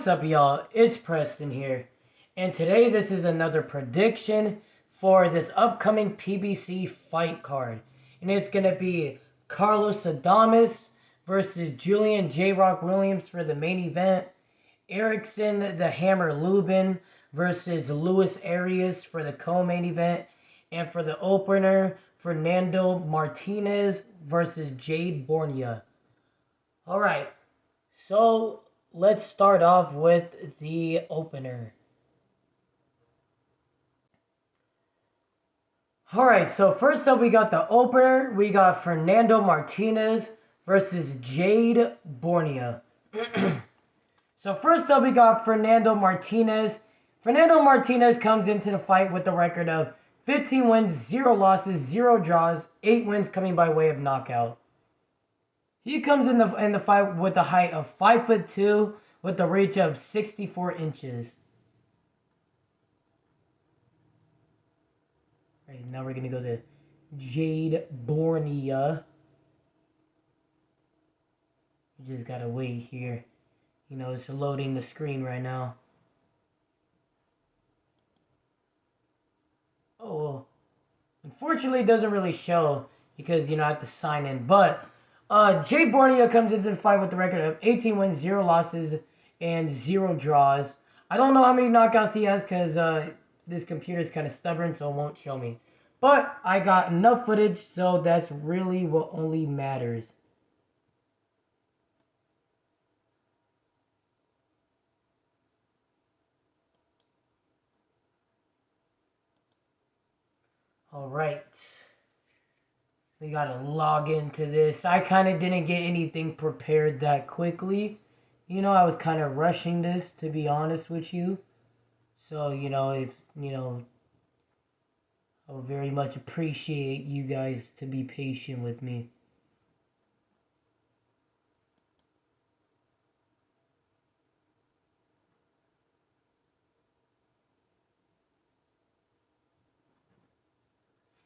What's up, y'all? It's Preston here, and today this is another prediction for this upcoming PBC fight card, and it's gonna be Carlos Adames versus Julian J. Rock Williams for the main event, Erickson the Hammer Lubin versus Luis Arias for the co-main event, and for the opener, Fernando Martinez versus Jade Bornia. All right, so let's start off with the opener. Alright, so first up we got the opener. We got Fernando Martinez versus Jade Bornia. So first up we got Fernando Martinez. Fernando Martinez comes into the fight with a record of 15 wins, 0 losses, 0 draws, 8 wins coming by way of knockout. He comes in the fight with a height of 5'2", with a reach of 64 inches. All right, now we're gonna go to Jade Bornia. You just gotta wait here. You know, it's loading the screen right now. Oh, well, unfortunately, it doesn't really show because I have to sign in, but. Jade Bornia comes into the fight with a record of 18 wins, 0 losses, and 0 draws. I don't know how many knockouts he has because this computer is kind of stubborn, so it won't show me. But I got enough footage, so that's really what only matters. Alright. We gotta log into this. I kind of didn't get anything prepared that quickly. I was kind of rushing this, to be honest with you. So, if, I would very much appreciate you guys to be patient with me.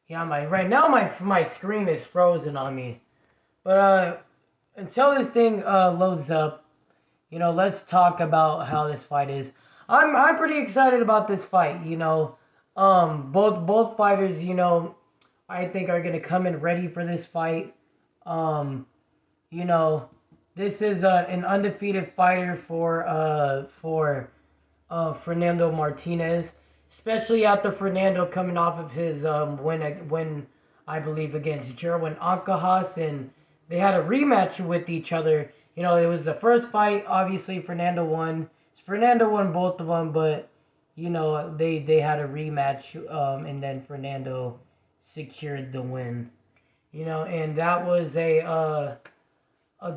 Yeah, right now my screen is frozen on me. But until this thing loads up, let's talk about how this fight is. I'm pretty excited about this fight. Both fighters, I think are gonna come in ready for this fight. Um, this is an undefeated fighter for Fernando Martinez, especially after Fernando coming off of his win I believe against Jerwin Ancajas, and they had a rematch with each other. It was the first fight. Obviously, Fernando won. Fernando won both of them, but they had a rematch, and then Fernando secured the win. And that was a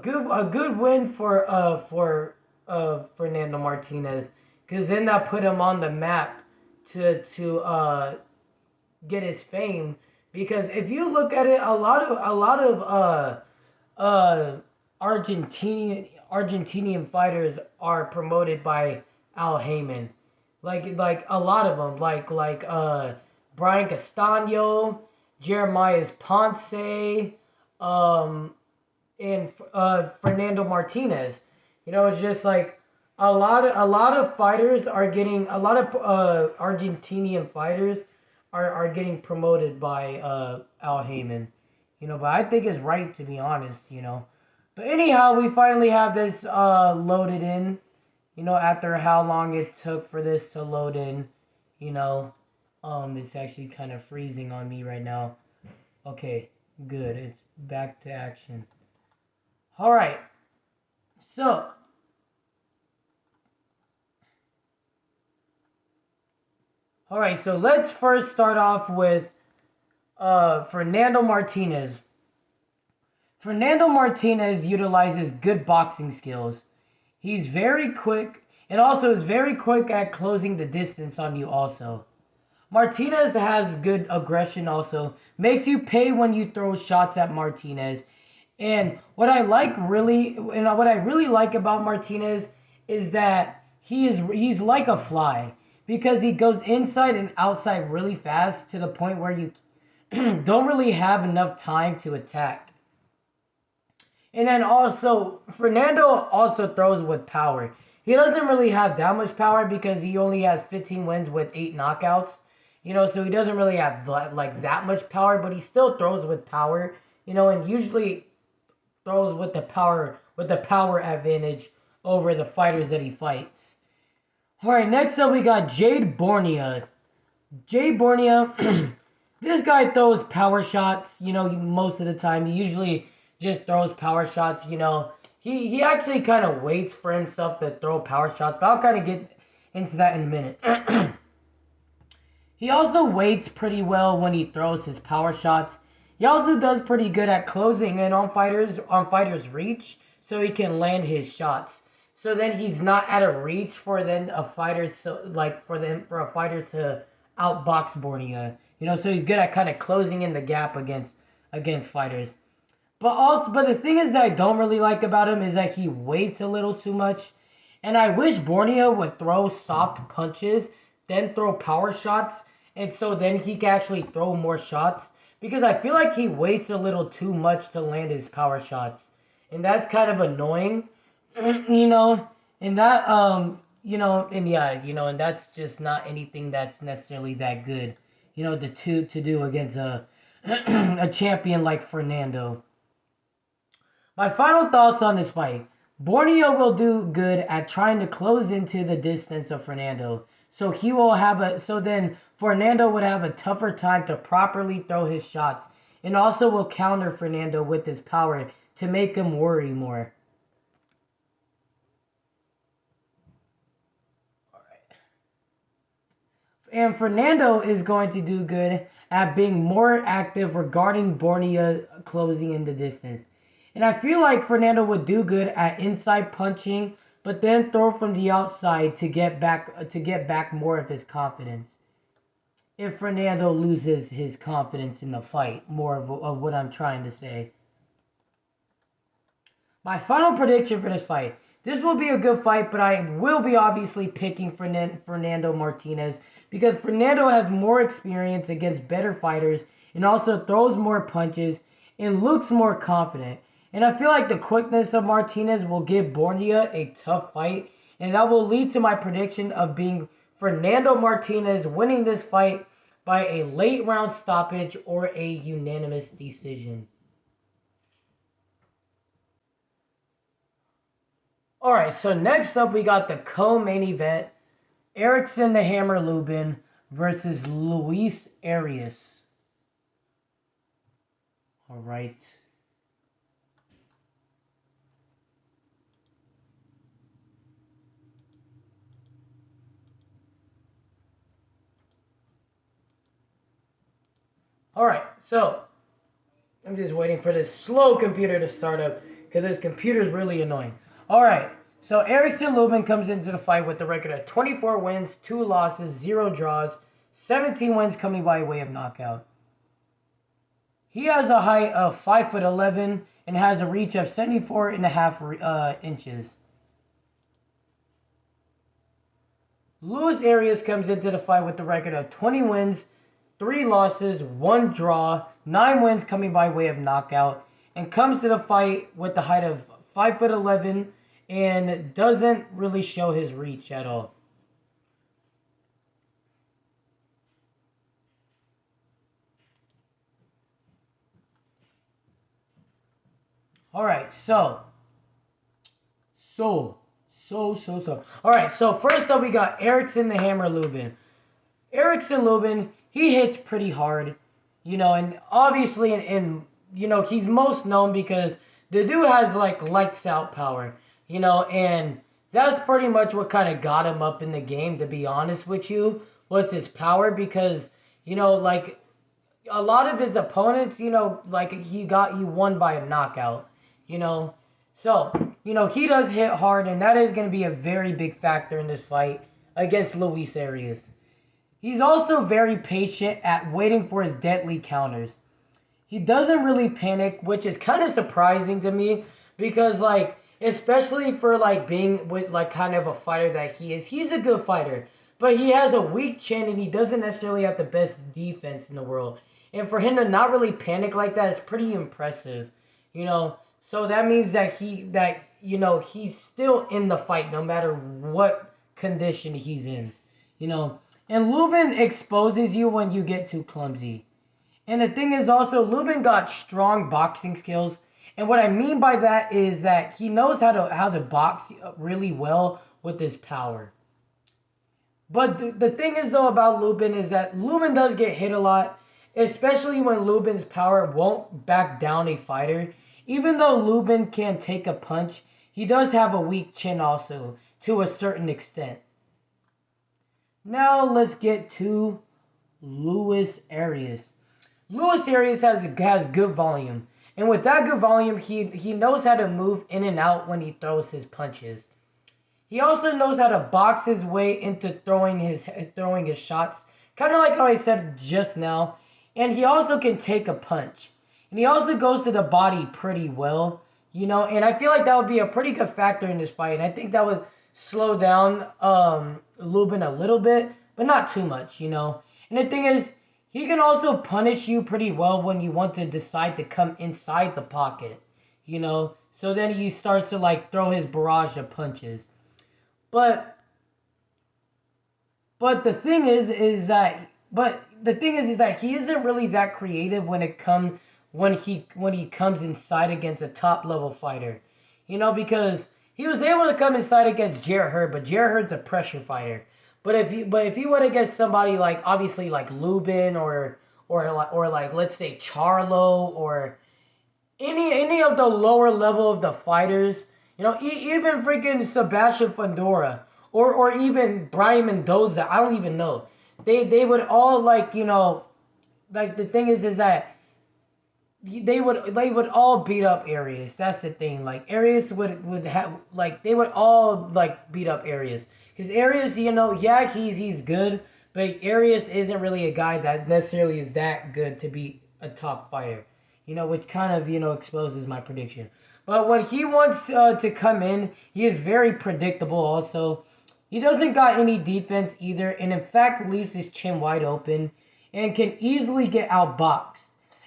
good win for Fernando Martinez, because then that put him on the map to get his fame. Because if you look at it, a lot of Argentinian fighters are promoted by Al Heyman, like a lot of them, like Brian Castano, Jeremias Ponce, and Fernando Martinez. It's just like a lot of fighters are getting, a lot of Argentinian fighters are getting promoted by Al Heyman. But I think it's right, to be honest. But anyhow, we finally have this loaded in. After how long it took for this to load in. It's actually kind of freezing on me right now. Okay, good. It's back to action. Alright. So. Alright, so let's first start off with Fernando Martinez. Fernando Martinez utilizes good boxing skills. He's very quick, and also is very quick at closing the distance on you also. Martinez has good aggression also. Makes you pay when you throw shots at Martinez. And what I really like about Martinez is that he's like a fly, because he goes inside and outside really fast to the point where you don't really have enough time to attack. And then also, Fernando also throws with power. he doesn't really have that much power because he only has 15 wins with 8 knockouts. So he doesn't really have like that much power, but he still throws with power. And usually throws with the power advantage over the fighters that he fights. All right, next up we got Jade Bornea. Jade Bornea, this guy throws power shots. Most of the time he usually just throws power shots. He actually kind of waits for himself to throw power shots, but I'll kind of get into that in a minute. He also waits pretty well when he throws his power shots. He also does pretty good at closing in on fighters' reach, so he can land his shots. So then he's not at a reach for then a fighter for a fighter to outbox Borneo. So he's good at kind of closing in the gap against fighters. But the thing is that I don't really like about him is that he waits a little too much. And I wish Borneo would throw soft punches, then throw power shots, and so then he can actually throw more shots. Because I feel like he waits a little too much to land his power shots. And that's kind of annoying. And that and that's just not anything that's necessarily that good. To do against a a champion like Fernando. My final thoughts on this fight. Borneo will do good at trying to close into the distance of Fernando. So then Fernando would have a tougher time to properly throw his shots and also will counter Fernando with his power to make him worry more. And Fernando is going to do good at being more active regarding Borneo closing in the distance. And I feel like Fernando would do good at inside punching, but then throw from the outside to get back more of his confidence. If Fernando loses his confidence in the fight, more of what I'm trying to say. My final prediction for this fight. This will be a good fight, but I will be obviously picking Fernando Martinez because Fernando has more experience against better fighters and also throws more punches and looks more confident. And I feel like the quickness of Martinez will give Borneo a tough fight, and that will lead to my prediction of being Fernando Martinez winning this fight by a late round stoppage or a unanimous decision. Alright, so next up we got the co-main event. Erickson the Hammer Lubin versus Luis Arias. Alright. Alright, so I'm just waiting for this slow computer to start up because this computer is really annoying. Alright, so Erickson Lubin comes into the fight with a record of 24 wins, 2 losses, 0 draws, 17 wins coming by way of knockout. He has a height of 5'11" and has a reach of 74.5 inches. Luis Arias comes into the fight with a record of 20 wins, 3 losses, 1 draw, 9 wins coming by way of knockout, and comes to the fight with the height of 5'11" and doesn't really show his reach at all. Alright, so. Alright, so first up we got Erickson the Hammer Lubin. Erickson Lubin, he hits pretty hard, and obviously, he's most known because the dude has lights out power, and that's pretty much what kind of got him up in the game, to be honest with you, was his power because, a lot of his opponents, he won by a knockout, So, he does hit hard, and that is going to be a very big factor in this fight against Luis Arias. He's also very patient at waiting for his deadly counters. He doesn't really panic, which is kind of surprising to me because, especially for, being with, kind of a fighter that he is. He's a good fighter, but he has a weak chin, and he doesn't necessarily have the best defense in the world. And for him to not really panic like that is pretty impressive, So that means that he's still in the fight no matter what condition he's in. You know, and Lubin exposes you when you get too clumsy. And the thing is also, Lubin got strong boxing skills. And what I mean by that is that he knows how to box really well with his power. But the thing is though about Lubin is that Lubin does get hit a lot, especially when Lubin's power won't back down a fighter. Even though Lubin can take a punch, he does have a weak chin also, to a certain extent. Now let's get to Luis Arias. Luis Arias has good volume. And with that good volume, he knows how to move in and out when he throws his punches. He also knows how to box his way into throwing his shots, kind of like how I said just now. And he also can take a punch. And he also goes to the body pretty well, And I feel like that would be a pretty good factor in this fight. And I think that would slow down Lubin a little bit, but not too much. And the thing is, he can also punish you pretty well when you want to decide to come inside the pocket. So then he starts to like throw his barrage of punches. But the thing is that he isn't really that creative when he comes inside against a top level fighter. Because he was able to come inside against Jarrett Hurd, but Jarrett Hurd's a pressure fighter. But if he went against somebody like obviously like Lubin or like let's say Charlo or any of the lower level of the fighters, even freaking Sebastian Fundora or even Brian Mendoza, I don't even know. They would all like the thing is that they would all beat up Arias. That's the thing. Like Arias would have like they would all like beat up Arias. Because Arias, yeah, he's good, but Arias isn't really a guy that necessarily is that good to be a top fighter. Which kind of, exposes my prediction. But when he wants to come in, he is very predictable also. He doesn't got any defense either, and in fact leaves his chin wide open and can easily get outboxed.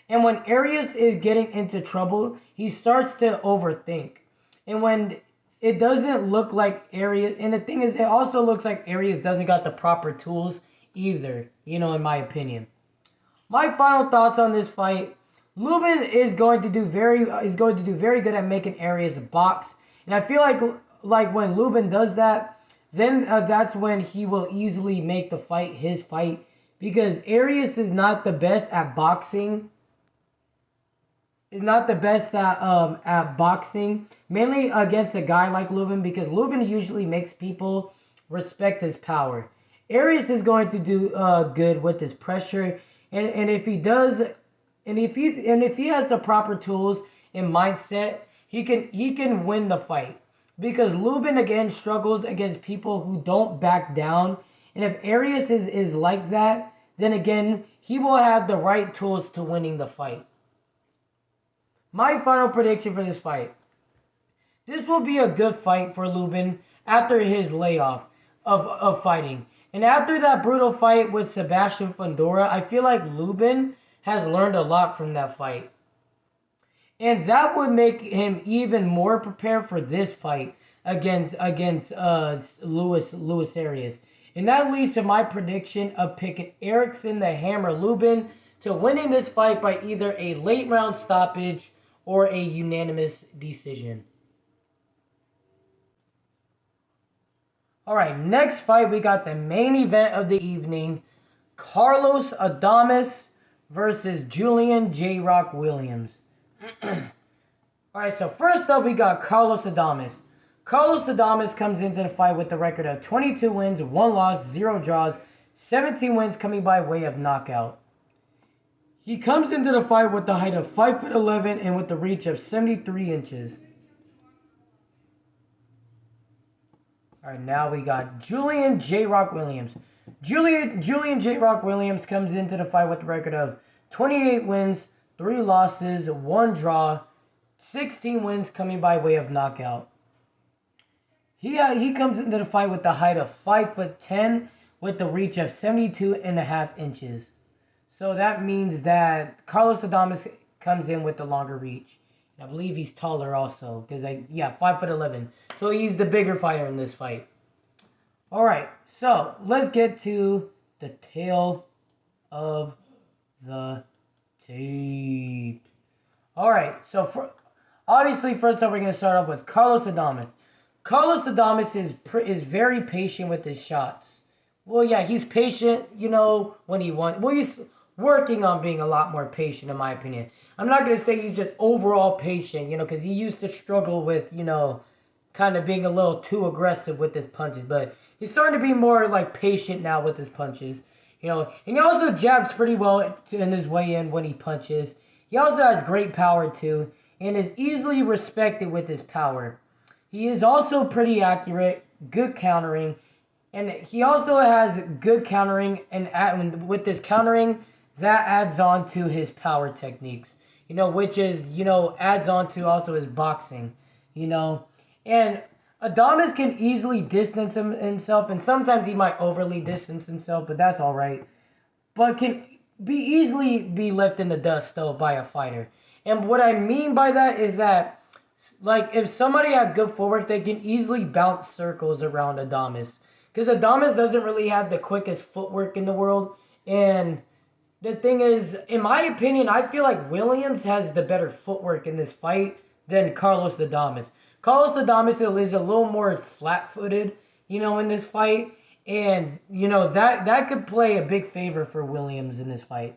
And when Arias is getting into trouble, he starts to overthink. And when it doesn't look like Arias, and the thing is, it also looks like Arias doesn't got the proper tools either, in my opinion. My final thoughts on this fight: Lubin is going to do very good at making Arias box, and I feel like when Lubin does that, then that's when he will easily make the fight his fight, because Arias is not the best at boxing. Is not the best at boxing, mainly against a guy like Lubin, because Lubin usually makes people respect his power. Arias is going to do good with his pressure, and if he does, and if he has the proper tools and mindset, he can win the fight. Because Lubin again struggles against people who don't back down, and if Arias is like that, then again he will have the right tools to winning the fight. My final prediction for this fight: this will be a good fight for Lubin after his layoff of fighting. And after that brutal fight with Sebastian Fundora, I feel like Lubin has learned a lot from that fight. And that would make him even more prepared for this fight against Luis Arias. And that leads to my prediction of picking Erickson the Hammer Lubin to winning this fight by either a late round stoppage or a unanimous decision. Alright, next fight we got the main event of the evening: Carlos Adames versus Julian J-Rock Williams. Alright, so first up we got Carlos Adames. Carlos Adames comes into the fight with a record of 22 wins, 1 loss, 0 draws, 17 wins coming by way of knockout. He comes into the fight with the height of 5'11" and with the reach of 73 inches. Alright, now we got Julian J-Rock Williams. Julian J-Rock Williams comes into the fight with a record of 28 wins, 3 losses, 1 draw, 16 wins coming by way of knockout. He comes into the fight with the height of 5'10" with the reach of 72.5 inches. So that means that Carlos Adames comes in with the longer reach. I believe he's taller also, because yeah, 5'11". So he's the bigger fighter in this fight. All right, so let's get to the tale of the tape. All right, so obviously first up we're gonna start off with Carlos Adames. Carlos Adames is very patient with his shots. Well, yeah, he's patient, when he wants. Well, he's working on being a lot more patient, in my opinion. I'm not gonna say he's just overall patient, because he used to struggle with, kind of being a little too aggressive with his punches, but he's starting to be more like patient now with his punches. And he also jabs pretty well in his way in when he punches. He also has great power too, and is easily respected with his power. He is also pretty accurate, good countering, and he also has good countering, and with this countering, that adds on to his power techniques, which is, adds on to also his boxing, and Adames can easily distance himself, and sometimes he might overly distance himself, but that's all right. But can easily be left in the dust though by a fighter. And what I mean by that is that, like, if somebody has good footwork, they can easily bounce circles around Adames, because Adames doesn't really have the quickest footwork in the world. And the thing is, in my opinion, I feel like Williams has the better footwork in this fight than Carlos Adames. Carlos Adames is a little more flat-footed, in this fight, and that could play a big favor for Williams in this fight.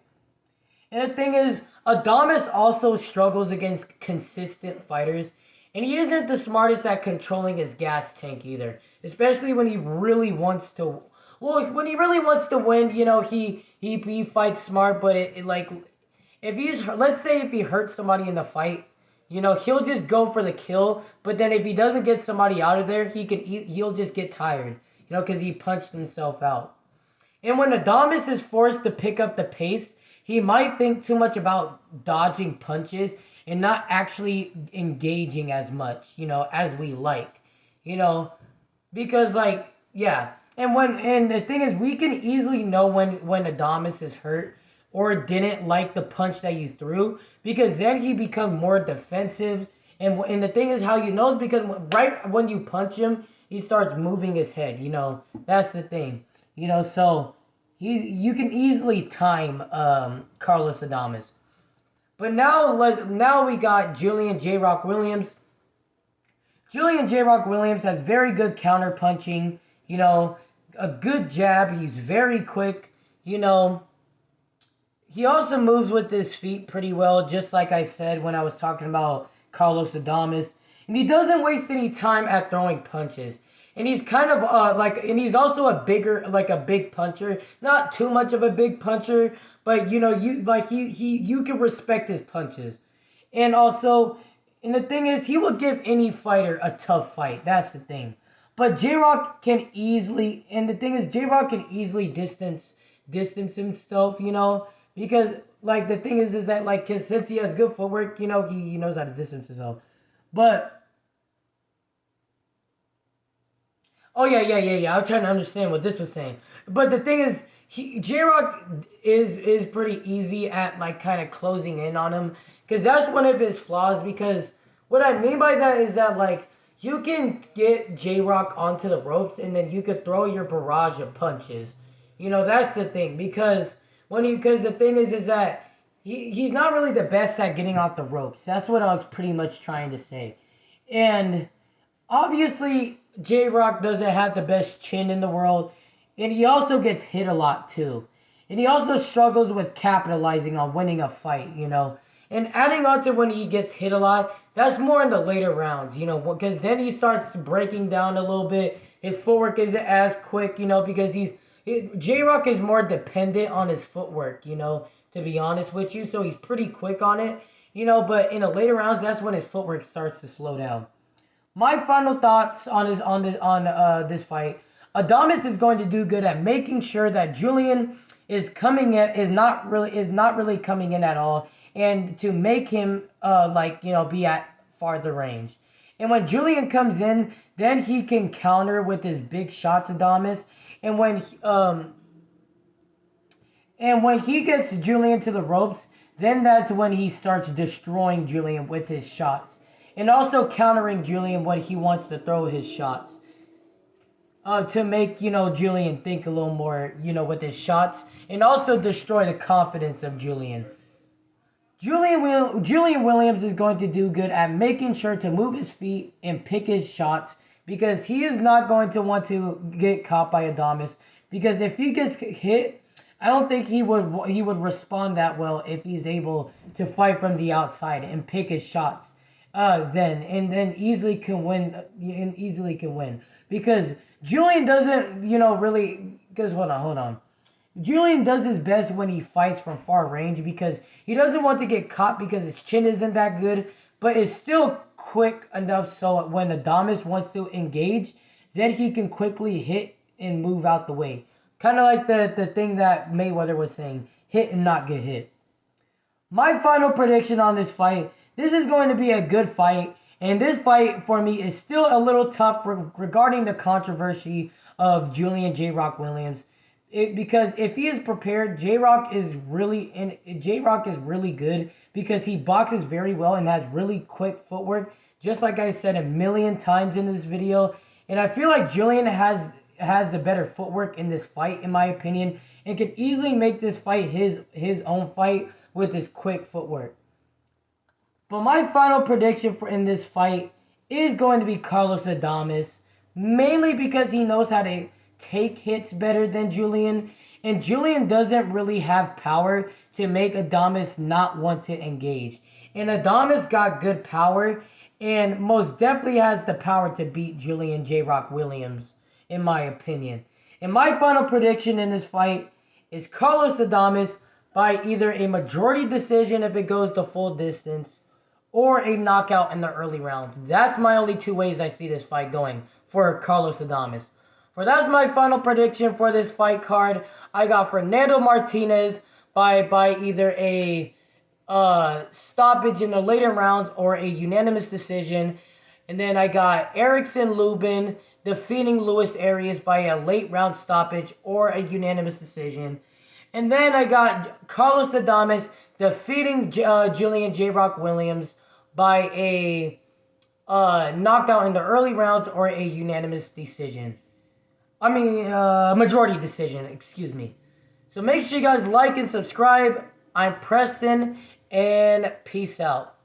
And the thing is, Adames also struggles against consistent fighters, and he isn't the smartest at controlling his gas tank either, especially when he really wants to. Well, when he really wants to win, he fights smart, but like, if let's say if he hurts somebody in the fight, he'll just go for the kill. But then if he doesn't get somebody out of there, he'll just get tired, because he punched himself out. And when Adames is forced to pick up the pace, he might think too much about dodging punches and not actually engaging as much, as we like, because, like, yeah. And the thing is, we can easily know when Adames is hurt or didn't like the punch that you threw, because then he becomes more defensive. And the thing is, how you know is because right when you punch him, he starts moving his head. That's the thing. So you can easily time Carlos Adames. But now we got Julian J Rock Williams. Julian J Rock Williams has very good counter punching. A good jab. He's very quick. He also moves with his feet pretty well, just like I said when I was talking about Carlos Adames. And he doesn't waste any time at throwing punches. And he's kind of and he's also a big puncher. Not too much of a big puncher, but you can respect his punches. And also, and the thing is, he will give any fighter a tough fight. That's the thing. But J-Rock can easily, and the thing is, J-Rock can easily distance himself, because, like, the thing is that, like, cause since he has good footwork, he knows how to distance himself. But, oh, yeah. I was trying to understand what this was saying. But the thing is, J-Rock is pretty easy at, like, kind of closing in on him, because that's one of his flaws, because what I mean by that is that, like, you can get J-Rock onto the ropes, and then you could throw your barrage of punches. That's the thing, because the thing is that he's not really the best at getting off the ropes. That's what I was pretty much trying to say. And obviously, J-Rock doesn't have the best chin in the world, and he also gets hit a lot too. And he also struggles with capitalizing on winning a fight, And adding on to when he gets hit a lot, that's more in the later rounds, because then he starts breaking down a little bit. His footwork isn't as quick, because J-Rock is more dependent on his footwork, to be honest with you. So he's pretty quick on it, but in the later rounds, that's when his footwork starts to slow down. My final thoughts on this fight. Adames is going to do good at making sure that Julian is not really coming in at all, and to make him be at farther range. And when Julian comes in, then he can counter with his big shots, Adames. And when he gets Julian to the ropes, then that's when he starts destroying Julian with his shots. And also countering Julian when he wants to throw his shots. To make, Julian think a little more, with his shots. And also destroy the confidence of Julian. Julian Williams is going to do good at making sure to move his feet and pick his shots because he is not going to want to get caught by Adames. Because if he gets hit, I don't think he would respond that well if he's able to fight from the outside and pick his shots. Then easily can win and easily can win because Julian doesn't really because hold on. Julian does his best when he fights from far range because he doesn't want to get caught because his chin isn't that good, but is still quick enough so when Adames wants to engage, then he can quickly hit and move out the way. Kind of like the thing that Mayweather was saying, hit and not get hit. My final prediction on this fight, this is going to be a good fight, and this fight for me is still a little tough regarding the controversy of Julian J. Rock Williams. Because if he is prepared, J-Rock is really good because he boxes very well and has really quick footwork, just like I said a million times in this video. And I feel like Julian has the better footwork in this fight, in my opinion, and could easily make this fight his own fight with his quick footwork. But my final prediction in this fight is going to be Carlos Adames, mainly because he knows how to take hits better than Julian, and Julian doesn't really have power to make Adames not want to engage. And Adames got good power and most definitely has the power to beat Julian J. Rock Williams, in my opinion. And my final prediction in this fight is Carlos Adames by either a majority decision if it goes the full distance or a knockout in the early rounds. That's my only two ways I see this fight going for Carlos Adames. For that's my final prediction for this fight card. I got Fernando Martinez by either a stoppage in the later rounds or a unanimous decision. And then I got Erickson Lubin defeating Luis Arias by a late round stoppage or a unanimous decision. And then I got Carlos Adames defeating Julian J. Rock Williams by a knockout in the early rounds or a unanimous decision. Majority decision, excuse me. So make sure you guys like and subscribe. I'm Preston, and peace out.